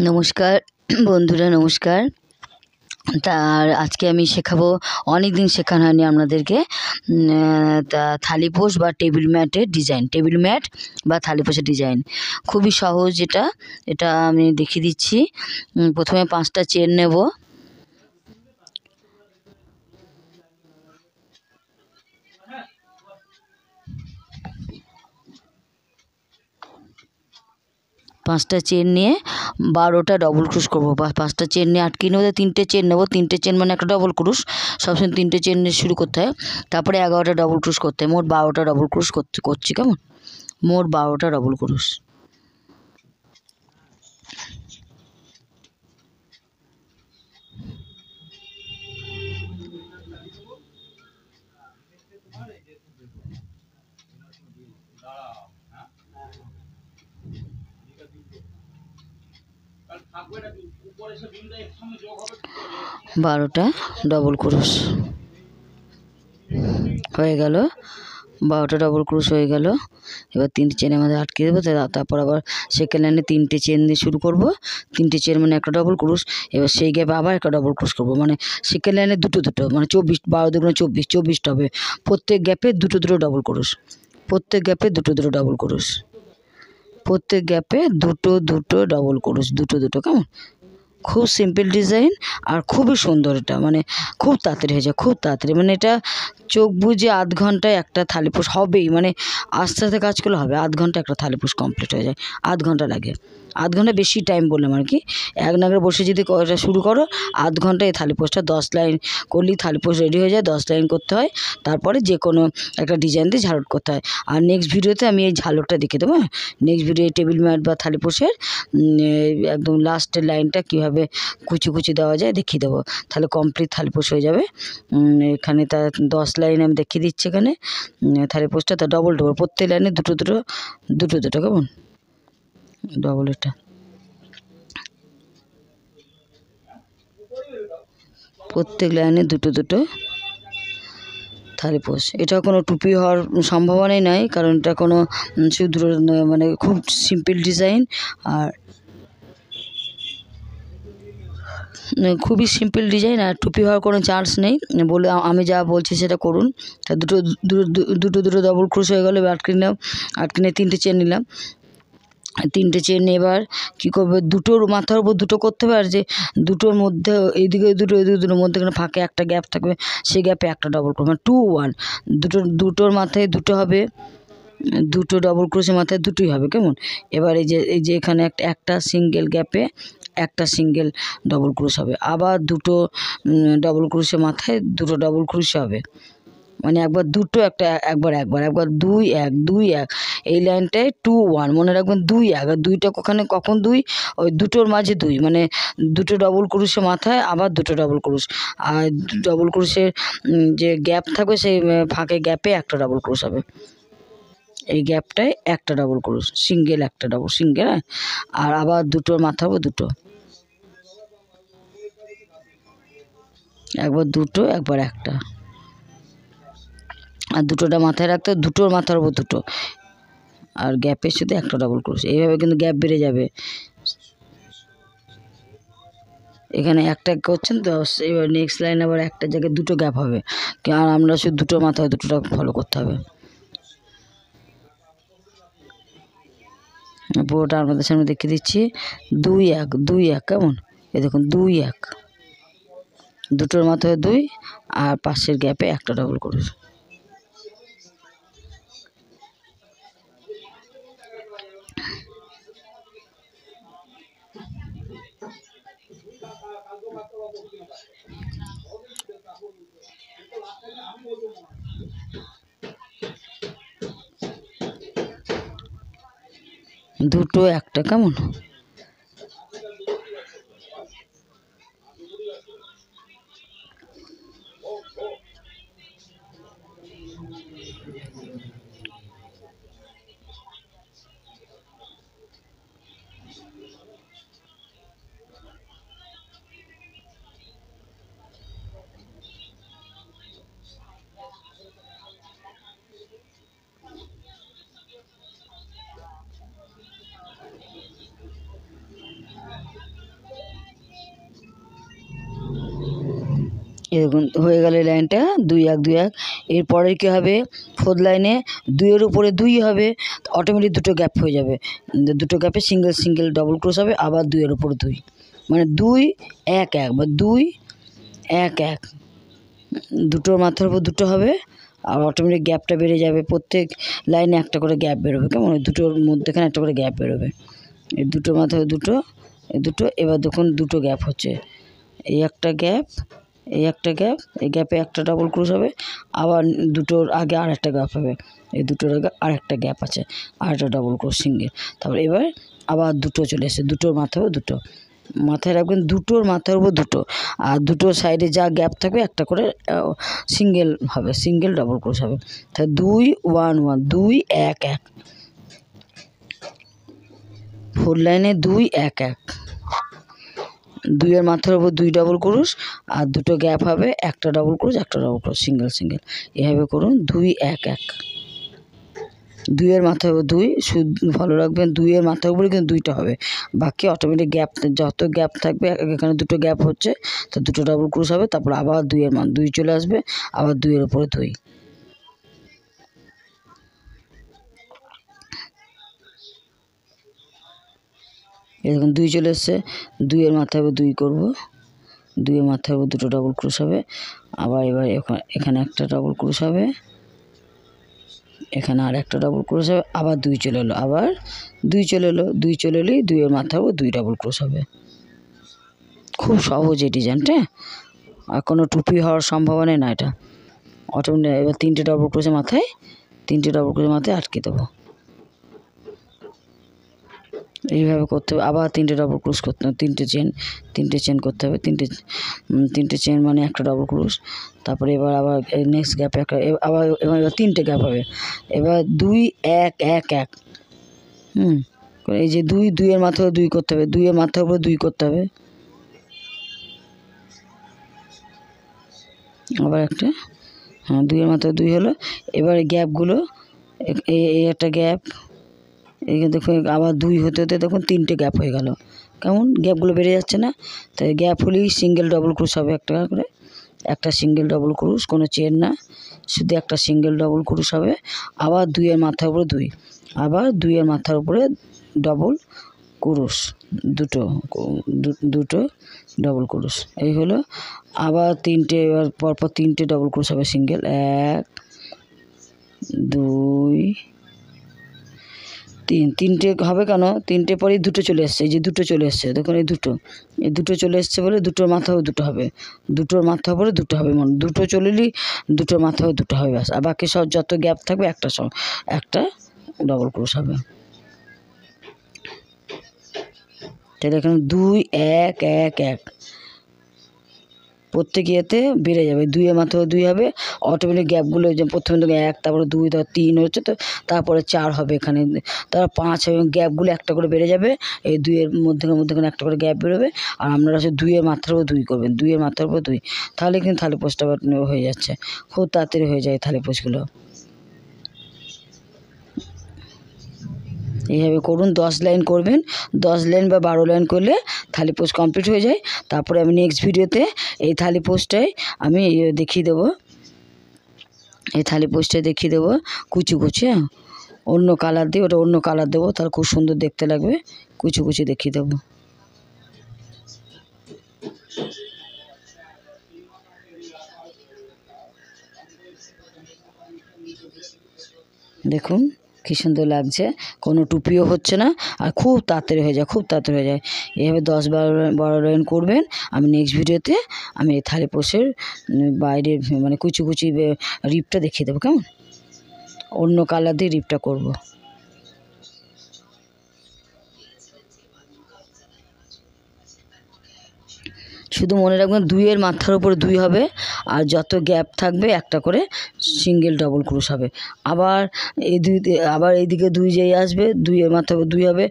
নমস্কার বন্ধুরা, নমস্কার। তার আজকে আমি শেখাবো, অনেক দিন শেখানো হয়নি আপনাদেরকে, তা থালিপোষ বা টেবিল ম্যাটের ডিজাইন। টেবিল ম্যাট বা থালিপোষের ডিজাইন খুবই সহজ। এটা আমি দেখিয়ে দিচ্ছি। প্রথমে 5টা চেন নেব। পাঁচটা চেন নিয়ে 12টা ডবল ক্রুশ করবো। 5টা চেন নিয়ে আটকে নেবো। 3টে চেন নেবো। 3টে চেন মানে একটা ডবল ক্রুশ। সবসময় 3টে চেন নিয়ে শুরু করতে হয়, তারপরে 11টা ডবল ক্রুশ করতে হয়। মোট 12টা ডবল ক্রুশ করছি। কেমন? মোট 12টা ডবল ক্রুশ। বারোটা ডবল ক্রুশ হয়ে গেল। 12টা ডবল ক্রুশ হয়ে গেল। এবার 3টে চেনের মধ্যে আটকে দেবো। তারপর আবার সেকেন্ড লাইনে 3টে চেন দিয়ে শুরু করব। 3টে চেন মানে একটা ডবল ক্রুশ। এবার সেই গ্যাপে আবার একটা ডবল ক্রুশ করবো, মানে সেকেন্ড লাইনে দুটো মানে 24, 12 দুগুণে 24 হবে। প্রত্যেক গ্যাপে দুটো ডবল ক্রুশ। প্রত্যেক গ্যাপে দুটো ডবল ক্রুশ। প্রত্যেক গ্যাপে দুটো ডবল ক্রুশ, দুটো। কেমন? খুব সিম্পল ডিজাইন আর খুবই সুন্দর। এটা মানে খুব তাড়াতাড়ি হয়ে যায়, খুব তাড়াতাড়ি। মানে এটা চোখ বুজে আধ ঘন্টায় একটা থালিপোষ হবেই। মানে আস্তে আস্তে কাজ করলে হবে। আধ ঘন্টা একটা থালিপোষ কমপ্লিট হয়ে যায়। আধ ঘন্টা লাগে। আধ ঘন্টা বেশি টাইম বললাম আর কি। এক নাগারে বসে যদি শুরু করো, আধ ঘন্টায় এই থালিপোষটা 10 লাইন করলেই থালিপোষ রেডি হয়ে যায়। 10 লাইন করতে হয়, তারপরে যে কোনো একটা ডিজাইন দিয়ে ঝালট করতে হয়। আর নেক্সট ভিডিওতে আমি এই ঝালটটা দেখিয়ে দেবো। হ্যাঁ, নেক্সট ভিডিও টেবিল ম্যাট বা থালিপোষের একদম লাস্টের লাইনটা কীভাবে কুচি দেওয়া যায় দেখিয়ে দেবো। তাহলে কমপ্লিট থালিপোষ হয়ে যাবে। এখানে তার 10 লাইন আমি দেখিয়ে দিচ্ছি। এখানে থালিপোষটা তার ডবল প্রত্যেক লাইনে দুটো। কেমন? ডবল এটা প্রত্যেক লাইনে দুটো থালিপোষ। এটা কোনো টুপি হওয়ার সম্ভাবনাই নাই, কারণ এটা কোনো শুধু মানে খুব সিম্পল ডিজাইন আর খুবই সিম্পল ডিজাইন। আর টুপি হওয়ার কোনো চান্স নেই বলে আমি যা বলছি সেটা করুন। তা দুটো ডবল ক্রুশ হয়ে গেলো। এবার আটকে নিলাম। আটকে নিয়ে 3টে চেন নিলাম। 3টে চেন এবার কী করবে, দুটোর মাথার উপর দুটো করতে হবে। আর যে দুটোর মধ্যে এইদিকে দুটো এদিকে দুটোর মধ্যে ফাঁকে একটা গ্যাপ থাকবে, সেই গ্যাপে একটা ডবল ক্রুশ, মানে 2 1। দুটোর মাথায় দুটো হবে। দুটো ডবল ক্রোশের মাথায় দুটোই হবে। কেমন? এবার এই যে এখানে একটা সিঙ্গেল গ্যাপে একটা সিঙ্গেল ডবল ক্রোশ হবে। আবার দুটো ডবল ক্রোশের মাথায় দুটো ডবল ক্রোশ হবে। মানে একবার দুটো, একবার 2 1 এই লাইনটায় 2 1 মনে রাখবেন। 2 1 আর দুইটা কখন 2, ওই দুটোর মাঝে 2, মানে দুটো ডবল ক্রোশের মাথায় আবার দুটো ডবল ক্রোশ। আর ডবল ক্রোশের যে গ্যাপ থাকবে সেই ফাঁকে গ্যাপে একটা ডবল ক্রোশ হবে। এই গ্যাপটায় একটা ডবল ক্রোশ, সিঙ্গেল একটা ডবল সিঙ্গেল। আর আবার দুটোর মাথা হবে দুটো, একবার দুটো একবার একটা। আর দুটোটা মাথায় রাখতে, দুটোর মাথার উপর দুটো, আর গ্যাপের সাথে একটা ডবল ক্রোশ। এইভাবে কিন্তু গ্যাপ বেড়ে যাবে। এখানে একটা করছেন তো, এবার নেক্সট লাইন আবার একটা জায়গায় দুটো গ্যাপ হবে। আর আমরা শুধু দুটোর মাথায় দুটোটা ফলো করতে হবে। পুরোটা আপনাদের সামনে দেখিয়ে দিচ্ছি। 2 1 কেমন? এই দেখুন 2 1, দুটোর মাথায় 2 আর পাশের গ্যাপে একটা ডবল ক্রোশ। দুটো একটা। কেমন? এরকম হয়ে গেল এই লাইনটা 2 1 2 1। এরপরে কী হবে, 4th লাইনে 2-এর উপরে 2 হবে, অটোমেটিক দুটো গ্যাপ হয়ে যাবে, দুটো গ্যাপে সিঙ্গেল সিঙ্গেল ডবল ক্রোশ হবে, আবার 2-এর উপরে 2, মানে 2 1 1 বা 2 1 1, দুটোর মাথার উপর দুটো হবে, আর অটোমেটিক গ্যাপটা বেড়ে যাবে, প্রত্যেক লাইনে একটা করে গ্যাপ বেরোবে, কেমন, দুটোর মধ্যেখানে একটা করে গ্যাপ বেরোবে, এই দুটোর মাথায় দুটো, এই দুটো, এবার দেখুন দুটো গ্যাপ হচ্ছে, এই একটা গ্যাপ, এই একটা গ্যাপ, এই গ্যাপে একটা ডবল ক্রোশ হবে, আবার দুটোর আগে আর একটা গ্যাপ হবে, এই দুটোর আগে আর একটা গ্যাপ আছে, আর একটা ডবল ক্রোশ সিঙ্গেল, তারপর এবার আবার দুটো চলে এসেছে, দুটোর মাথায়ও দুটো, মাথায় রাখবেন দুটোর মাথার উপর দুটো, আর দুটো সাইডে যা গ্যাপ থাকবে একটা করে সিঙ্গেল হবে, সিঙ্গেল ডবল ক্রোশ হবে, তাহলে 2 1 1, 2 1 1, 4 লাইনে 2 1 1, 2-এর মাথার উপর 2 ডবল ক্রোশ, আর দুটো গ্যাপ হবে, একটা ডবল ক্রোশ একটা ডবল ক্রোশ, সিঙ্গেল সিঙ্গেল, এভাবে করুন 2 1 1। 2-এর মাথার উপর 2, শুধু ভালো রাখবেন 2-এর মাথার উপরে কিন্তু 2টা হবে, বাকি অটোমেটিক গ্যাপ, যত গ্যাপ থাকবে, এখানে দুটো গ্যাপ হচ্ছে তো দুটো ডবল ক্রোশ হবে, তারপর আবার 2-এর মান 2 চলে আসবে, আবার 2-এর উপরে 2, এরকম 2 চলে এসছে, 2-এর মাথায় 2 করব, 2-এর মাথায় দুটো ডবল ক্রোশ হবে, আবার এবার এখানে একটা ডবল ক্রোশ হবে, এখানে আর একটা ডবল ক্রোশ হবে, আবার 2 চলে এলো, আবার 2 চলে এলো, 2 চলে এলেই 2-এর মাথায় 2 ডবল ক্রোশ হবে। খুব সহজ এই ডিজাইনটা, আর কোনো টুপি হওয়ার সম্ভাবনা না, এটা অটোমেটিক। এবার 3টে ডবল ক্রোশের মাথায়, 3টে ডবল ক্রোশের মাথায় আটকে দেবো, এইভাবে করতে হবে, আবার 3টে ডবল ক্রোশ করতে হবে, 3টে চেন করতে হবে, 3টে চেন মানে একটা ডবল ক্রোশ, তারপরে এবার আবার নেক্সট গ্যাপে একটা, আবার এবার 3টে গ্যাপ হবে, এবার 2 1 1 1, এই যে 2-এর মাথায় 2 করতে হবে, 2-এর মাথার উপরে 2 করতে হবে, আবার একটা, হ্যাঁ 2-এর মাথায় 2 হলো, এবার গ্যাপগুলো, এই একটা গ্যাপ, এই দেখুন আবার 2 হতে হতে দেখুন 3টে গ্যাপ হয়ে গেল, কেমন গ্যাপগুলো বেড়ে যাচ্ছে না, তাই গ্যাপ হলেই সিঙ্গেল ডবল ক্রোশ হবে, একটা করে, একটা সিঙ্গেল ডবল ক্রোশ, কোনো চেন না, শুধু একটা সিঙ্গেল ডবল ক্রোশ হবে, আবার 2-এর মাথার উপরে 2, আবার 2-এর মাথার উপরে ডবল ক্রোশ, দুটো ডবল ক্রোশ, এই হলো, আবার 3টে, এবার পরপর 3টে ডবল ক্রোশ হবে, সিঙ্গেল, 1 2 3, 3টে হবে কেন, 3টে পরেই দুটো চলে এসছে, এই যে দুটো চলে এসছে দেখুন, এই দুটো চলে এসছে বলে দুটোর মাথাও দুটো হবে, দুটোর মাথা পরে দুটো হবে, মানে দুটো চলেলেই দুটোর মাথাও দুটো হবে, ব্যাস, আর বাকি সব যত গ্যাপ থাকবে একটা ডবল ক্রোশ হবে, তাহলে এখানে 2 1 1 1, প্রত্যেক ইয়েতে বেড়ে যাবে, 2-এর মাথায় 2 হবে, অটোমেটিক গ্যাপগুলো যে প্রথমে 1, তারপরে 2, তারপর 3 হচ্ছে, তো তারপরে 4 হবে এখানে, তারপর 5 হবে, গ্যাপগুলো একটা করে বেড়ে যাবে, এই 2-এর মধ্যখানে একটা করে গ্যাপ বেরোবে, আর আপনারা 2-এর মাথার উপর 2 করবেন, 2-এর মাথার উপর 2, তাহলে কিন্তু থালি পোস্টটা হয়ে যাচ্ছে, খুব তাড়াতাড়ি হয়ে যায় থালি পোস্টগুলো। এইভাবে করুন, 10 লাইন করবেন, 10 লাইন বা 12 লাইন করলে থালি পোস্ট কমপ্লিট হয়ে যায়। তারপরে আমি নেক্সট ভিডিওতে এই থালি পোস্টটাই আমি দেখিয়ে দেবো, এই থালি পোস্টে দেখিয়ে দেবো কুচি কুচি, অন্য কালার দিয়ে, ওটা অন্য কালার দেবো, তাহলে খুব সুন্দর দেখতে লাগবে, কুচি কুচি দেখিয়ে দেবো। দেখুন কী সুন্দর লাগছে, কোনো টুপিও হচ্ছে না, আর খুব তাড়াতাড়ি হয়ে যায়, খুব তাড়াতাড়ি হয়ে যায়। এভাবে 10-12 লাইন করবেন। আমি নেক্সট ভিডিওতে আমি এই থালি পোস্টের বাইরের মানে কুচি কুচি রিপটা দেখিয়ে দেবো, কেমন, অন্য কালার দিয়ে রিপটা করব। শুধু মনে রাখবেন 2-এর মাথার উপরে 2 হবে, আর যত গ্যাপ থাকবে একটা করে সিঙ্গেল ডবল ক্রোশ হবে, আবার এইদিকে 2 যেই আসবে 2-এর মাথার উপর 2 হবে,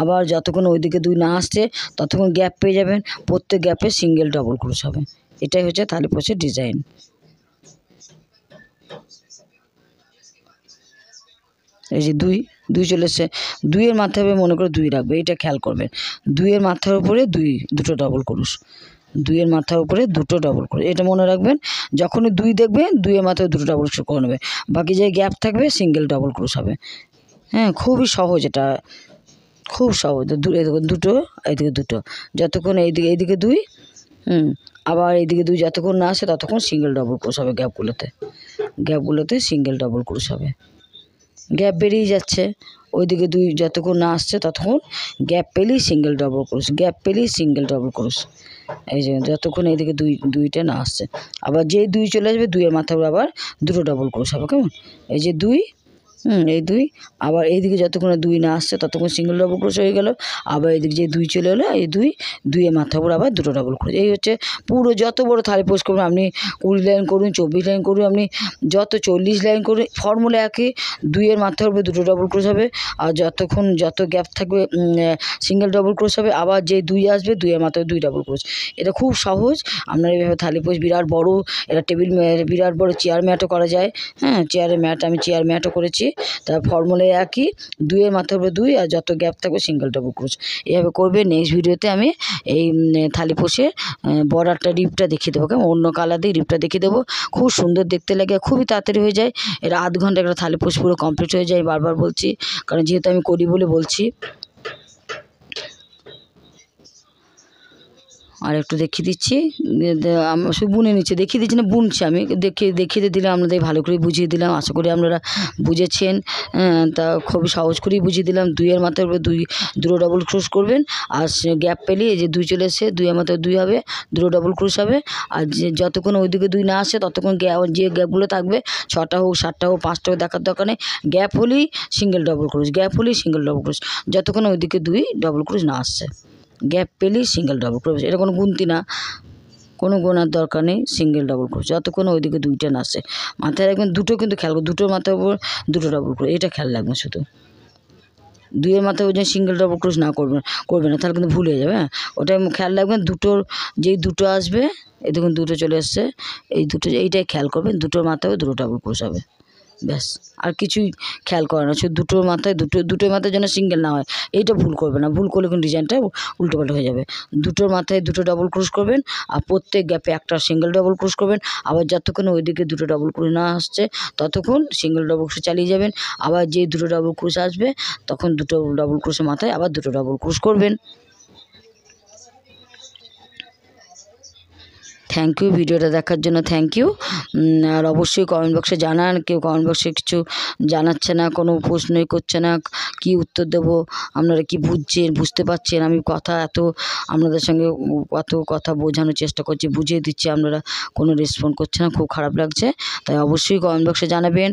আবার যতক্ষণ ওইদিকে 2 না আসছে ততক্ষণ গ্যাপ পেয়ে যাবেন, প্রত্যেক গ্যাপে সিঙ্গেল ডবল ক্রোশ হবে। এটাই হচ্ছে থালি পোস্টের ডিজাইন। এই যে 2 চলে এসছে, 2-এর মাথায় হবে, মনে করে 2 রাখবে, এটা খেয়াল করবেন, 2-এর মাথার উপরে 2 দুটো ডবল ক্রোশ, দুইয়ের মাথার উপরে দুটো ডবল ক্রোশ, এটা মনে রাখবেন। যখনই 2 দেখবেন 2-এর মাথায় দুটো ডবল ক্রোশ করে নেবে, বাকি যে গ্যাপ থাকবে সিঙ্গেল ডবল ক্রোশ হবে। হ্যাঁ, খুবই সহজ, এটা খুব সহজ। দেখুন দুটো, এইদিকে দুটো, যতক্ষণ এইদিকে 2, আবার এইদিকে 2 যতক্ষণ না আসে ততক্ষণ সিঙ্গেল ডবল ক্রোশ হবে। গ্যাপগুলোতে সিঙ্গেল ডবল ক্রোশ হবে। গ্যাপ বেরিয়ে যাচ্ছে, ওইদিকে 2 যতক্ষণ না আসছে ততক্ষণ গ্যাপ পেলেই সিঙ্গেল ডবল ক্রোশ, গ্যাপ পেলেই সিঙ্গেল ডবল ক্রোশ। এই যে যতক্ষণ এইদিকে 2টা না আসছে, আবার যেই 2 চলে আসবে 2-এর মাথায় আবার দুটো ডবল ক্রোশ হবে। কেমন? এই যে 2, এই 2, আবার এইদিকে যতক্ষণ 2 না আসছে ততক্ষণ সিঙ্গেল ডবল ক্রোশ হয়ে গেল। আবার এইদিকে যে 2 চলে এলো, এই 2-এর মাথার উপর আবার দুটো ডবল ক্রোশ। এই হচ্ছে পুরো, যত বড় থালি পোস্ট করবেন আপনি, 20 লাইন করুন, 24 লাইন করুন, আপনি যত 40 লাইন করুন, ফর্মুলা একই। 2-এর মাথার উপরে দুটো ডবল ক্রোশ হবে, আর যত গ্যাপ থাকবে সিঙ্গেল ডবল ক্রোশ হবে। আবার যে 2 আসবে 2-এর মাথায় 2 ডবল ক্রোশ। এটা খুব সহজ। আপনার এইভাবে থালি পোস্ট বিরাট বড়, এটা টেবিল বিরাট বড় চেয়ার ম্যাটও করা যায়। হ্যাঁ, আমি চেয়ার ম্যাটও করেছি। তার ফর্মুলায় একই, 2-এর মাথার উপরে 2, আর যত গ্যাপ থাকবে সিঙ্গেল ডবল ক্রোশ। এভাবে করবে। নেক্সট ভিডিওতে আমি এই থালি পোষে বর্ডারটা, রিপটা দেখিয়ে দেবো। কেমন? অন্য কালার দিয়ে রিপটা দেখিয়ে দেবো। খুব সুন্দর দেখতে লাগে, খুবই তাড়াতাড়ি হয়ে যায়। এটা আধ ঘন্টা একটা থালি পোষ পুরো কমপ্লিট হয়ে যায়। বারবার বলছি, কারণ যেহেতু আমি করি বলে বলছি। আর একটু দেখিয়ে দিচ্ছি, শুধু বুনে নিচ্ছে, দেখিয়ে দিচ্ছি না, বুনছি আমি। দেখিয়ে দিলাম আপনাদের, ভালো করে বুঝিয়ে দিলাম। আশা করি আপনারা বুঝেছেন। তা খুবই সহজ করেই বুঝিয়ে দিলাম। 2-এর মাথার উপরে দুটো ডবল ক্রোশ করবেন, আর গ্যাপ পেলে এই যে 2 চলে এসে 2-এর মাথায় 2 হবে, দুটো ডবল ক্রোশ হবে। আর যতক্ষণ ওইদিকে 2 না আসে ততক্ষণ যে গ্যাপগুলো থাকবে, 6টা হোক 7টা হোক 5টা হোক, দেখার দরকার নেই। গ্যাপ হলেই সিঙ্গেল ডবল ক্রোশ, গ্যাপ হলেই সিঙ্গেল ডবল ক্রোশ, যতক্ষণ ওইদিকে 2 ডবল ক্রোশ না আসছে। গ্যাপ পেলেই সিঙ্গেল ডবল ক্রোশ। এটা কোনো গুনতি না, কোনো গোনার দরকার নেই। সিঙ্গেল ডবল ক্রোশ যতক্ষণ ওইদিকে 2টা না আসে। মাথায় রাখবেন, দুটো কিন্তু খেয়াল করুন, দুটোর মাথার উপর দুটো ডবল ক্রোশ, এটা খেয়াল রাখবেন শুধু। 2-এর মাথায় ওই যে সিঙ্গেল ডবল ক্রোশ না করবে না, তাহলে কিন্তু ভুল হয়ে যাবে। হ্যাঁ, ওটা খেয়াল রাখবেন। যেই দুটো আসবে, এই দেখুন 2টো চলে এসছে, এই দুটো, এইটাই খেয়াল করবেন। দুটোর মাথায় দুটো ডবল ক্রোশ হবে, ব্যাস। আর কিছুই খেয়াল করে না, শুধু দুটোর মাথায় যেন সিঙ্গেল না হয়, এইটা ভুল করবে না। ভুল করলে কিন্তু ডিজাইনটা উল্টোপাল্টা হয়ে যাবে। দুটোর মাথায় দুটো ডবল ক্রোশ করবেন, আর প্রত্যেক গ্যাপে একটা সিঙ্গেল ডবল ক্রোশ করবেন। আবার যতক্ষণ ওইদিকে দুটো ডবল ক্রোশ না আসছে ততক্ষণ সিঙ্গেল ডবল ক্রোশ চালিয়ে যাবেন। আবার যেই দুটো ডবল ক্রোশ আসবে তখন দুটো ডবল ক্রোশের মাথায় আবার দুটো ডবল ক্রোশ করবেন। থ্যাংক ইউ, ভিডিওটা দেখার জন্য থ্যাংক ইউ। আর অবশ্যই কমেন্ট বক্সে জানান, কেউ কমেন্ট বক্সে কিছু জানাচ্ছে না, কোনো প্রশ্নই করছে না, কি উত্তর দেবো। আপনারা কি বুঝতে পারছেন? আমি আপনাদের সঙ্গে কথা বোঝানোর চেষ্টা করছি, বুঝিয়ে দিচ্ছি, আপনারা কোনো রেসপন্স করছে না, খুব খারাপ লাগছে। তাই অবশ্যই কমেন্ট বক্সে জানাবেন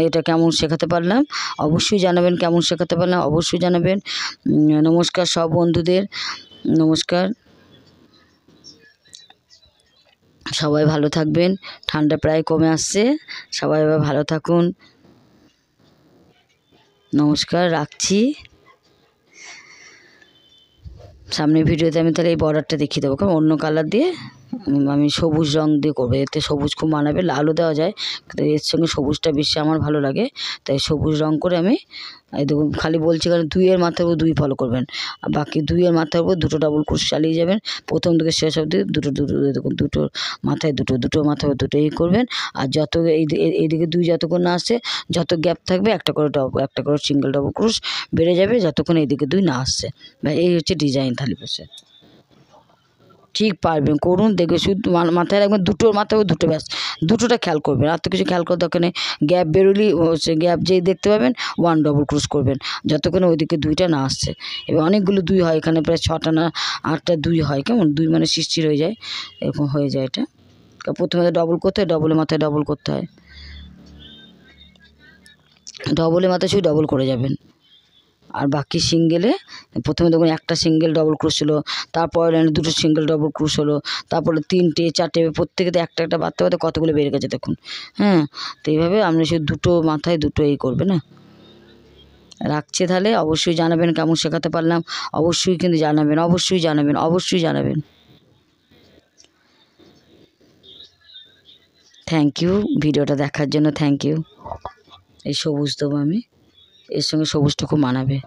এটা কেমন শেখাতে পারলাম। অবশ্যই জানাবেন কেমন শেখাতে পারলাম, অবশ্যই জানাবেন। নমস্কার সব বন্ধুদের, নমস্কার। সবাই ভালো থাকবেন, ঠান্ডা প্রায় কমে আসছে, সবাই ভালো থাকুন। নমস্কার, রাখছি। সামনের ভিডিওতে আমি তাহলে এই বর্ডারটা দেখিয়ে দেবো, কারণ অন্য কালার দিয়ে আমি সবুজ রং দিয়ে করবো, এতে সবুজ খুব মানাবে। লালও দেওয়া যায়, কিন্তু এর সঙ্গে সবুজটা বেশি আমার ভালো লাগে, তাই সবুজ রং করে আমি এই দেখুন খালি বলছি, কারণ 2-এর মাথার উপর 2 ফলো করবেন, আর বাকি 2-এর মাথার উপর দুটো ডবল ক্রোশ চালিয়ে যাবেন। প্রথম থেকে শেষ অবধি দুটো দেখুন, দুটোর মাথায় দুটোর মাথায় দুটো এই করবেন। আর যত এইদিকে 2 যতক্ষণ না আসছে, যত গ্যাপ থাকবে একটা করে সিঙ্গেল ডবল ক্রোশ বেড়ে যাবে, যতক্ষণ এইদিকে 2 না আসছে। এই হচ্ছে ডিজাইন থালি পোষে। ঠিক পারবেন, করুন, দেখবে। শুধু মাথায় রাখবেন দুটোর মাথায় দুটো, ব্যাস দুটোটা খেয়াল করবেন, আর তো কিছু খেয়াল করার দরকার নেই। গ্যাপ বেরোলেই গ্যাপ যেই দেখতে পাবেন 1 ডবল ক্রোশ করবেন, যতক্ষণ ওইদিকে 2টা না আসছে। এবার অনেকগুলো 2 হয়, এখানে প্রায় 6টা না 8টা 2 হয়। কেমন? 2 মানে সৃষ্টির হয়ে যায়, এরকম হয়ে যায়। এটা প্রথমে ডবল করতে হয়, ডবলের মাথায় ডবল করতে হয়, ডবলের মাথায় শুধু ডবল করে যাবেন। আর বাকি সিঙ্গেলে প্রথমে দেখুন একটা সিঙ্গেল ডবল ক্রোশ হলো, তারপরে লাইনে দুটো সিঙ্গেল ডবল ক্রোশ হলো, তারপরে 3টে 4টে, প্রত্যেকেতে একটা বাড়তে বাড়তে কতগুলো বেড়ে গেছে দেখুন। হ্যাঁ, তো এইভাবে আপনি শুধু দুটো মাথায় দুটো এই করবেন। না, রাখছে তাহলে। অবশ্যই জানাবেন কেমন শেখাতে পারলাম, অবশ্যই কিন্তু জানাবেন, অবশ্যই জানাবেন, অবশ্যই জানাবেন। থ্যাংক ইউ, ভিডিওটা দেখার জন্য থ্যাংক ইউ। এই সবুজ দেবো আমি, এর সঙ্গে সবুজটা খুব মানাবে।